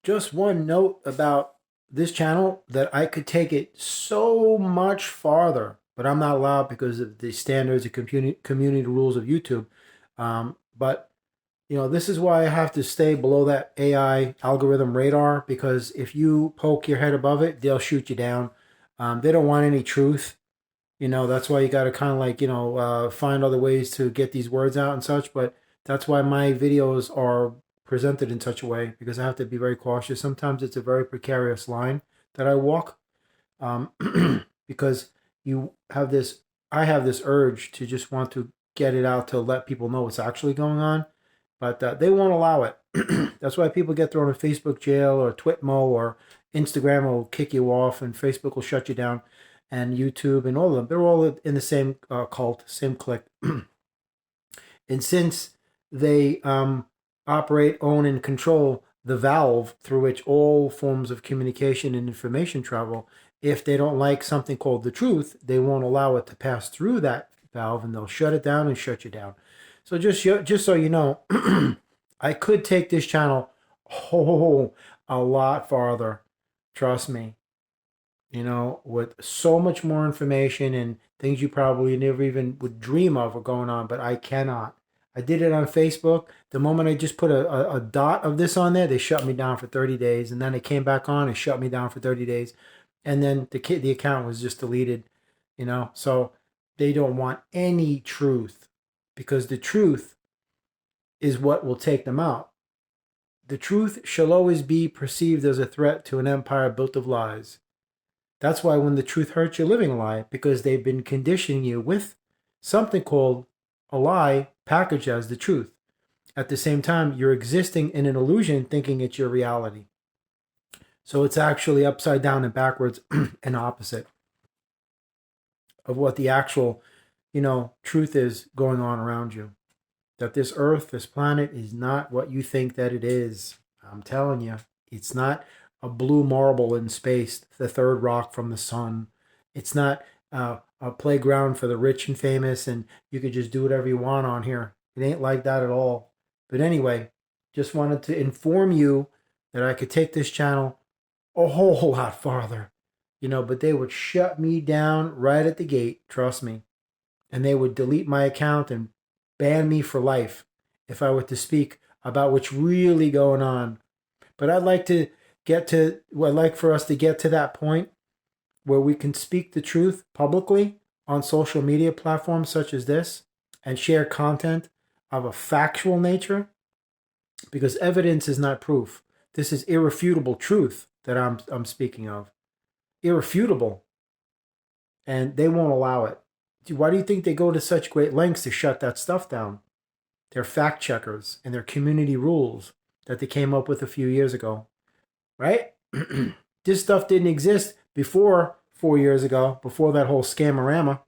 Just one note about this channel that I could take it so much farther, but I'm not allowed because of the standards and community rules of YouTube. But this is why I have to stay below that AI algorithm radar, because if you poke your head above it, they'll shoot you down. They don't want any truth. That's why you got to kind of like, find other ways to get these words out and such. But that's why my videos are presented in such a way, because I have to be very cautious. Sometimes it's a very precarious line that I walk, um, because you have this, I have this urge to just want to get it out to let people know what's actually going on, but they won't allow it. That's why people get thrown in Facebook jail or Twitmo, or Instagram will kick you off and Facebook will shut you down, and YouTube and all of them. They're all in the same cult, same clique. And since they operate, own, and control the valve through which all forms of communication and information travel, if they don't like something called the truth, they won't allow it to pass through that valve, and they'll shut it down and shut you down. So just so you know, I could take this channel a lot farther. Trust me. With so much more information and things you probably never even would dream of are going on, but I cannot. I did it on Facebook. The moment I just put a dot of this on there, they shut me down for 30 days. And then it came back on and shut me down for 30 days. And then the account was just deleted. So they don't want any truth, because the truth is what will take them out. The truth shall always be perceived as a threat to an empire built of lies. That's why when the truth hurts, you're living a lie, because they've been conditioning you with something called a lie packaged as the truth. At the same time, you're existing in an illusion thinking it's your reality. So it's actually upside down and backwards and opposite of what the actual, truth is going on around you. That this earth, this planet is not what you think that it is. I'm telling you, it's not a blue marble in space, the third rock from the sun. It's not a playground for the rich and famous, and you could just do whatever you want on here. It ain't like that at all. But anyway, just wanted to inform you that I could take this channel a whole lot farther, but they would shut me down right at the gate, trust me. And they would delete my account and ban me for life if I were to speak about what's really going on. But I'd like for us to get to that point where we can speak the truth publicly on social media platforms such as this, and share content of a factual nature, because evidence is not proof. This is irrefutable truth that I'm speaking of. Irrefutable. And they won't allow it. Why do you think they go to such great lengths to shut that stuff down? They're fact checkers, and their community rules that they came up with a few years ago. Right? This stuff didn't exist before 4 years ago, before that whole scamorama.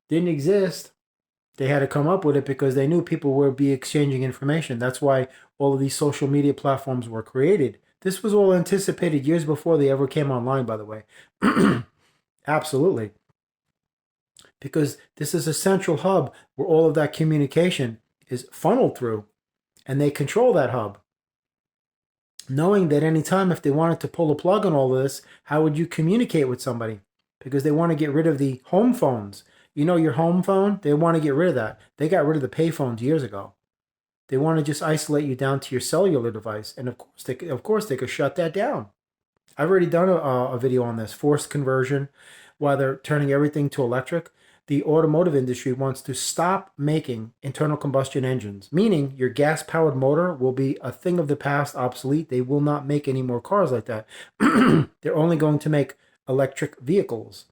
Didn't exist. They had to come up with it because they knew people would be exchanging information. That's why all of these social media platforms were created. This was all anticipated years before they ever came online, by the way. Absolutely. Because this is a central hub where all of that communication is funneled through, and they control that hub. Knowing that anytime if they wanted to pull a plug on all of this, how would you communicate with somebody? Because they want to get rid of the home phones. Your home phone, they want to get rid of that. They got rid of the pay phones years ago. They want to just isolate you down to your cellular device. And of course they could shut that down. I've already done a video on this, forced conversion, while they're turning everything to electric. The automotive industry wants to stop making internal combustion engines, meaning your gas-powered motor will be a thing of the past, obsolete. They will not make any more cars like that. They're only going to make electric vehicles.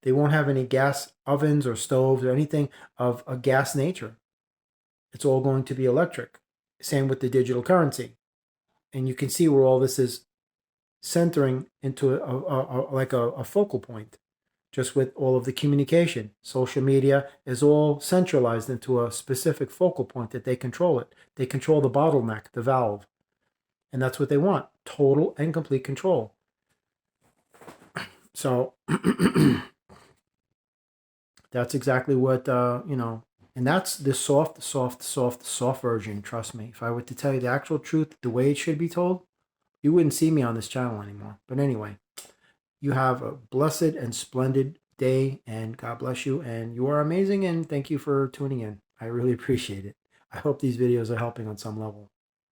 They won't have any gas ovens or stoves or anything of a gas nature. It's all going to be electric. Same with the digital currency. And you can see where all this is centering into a focal point, just with all of the communication. Social media is all centralized into a specific focal point that they control it. They control the bottleneck, the valve. And that's what they want, total and complete control. So that's exactly what, And that's the soft version. Trust me. If I were to tell you the actual truth, the way it should be told, you wouldn't see me on this channel anymore. But anyway, you have a blessed and splendid day, and God bless you. And you are amazing. And thank you for tuning in. I really appreciate it. I hope these videos are helping on some level.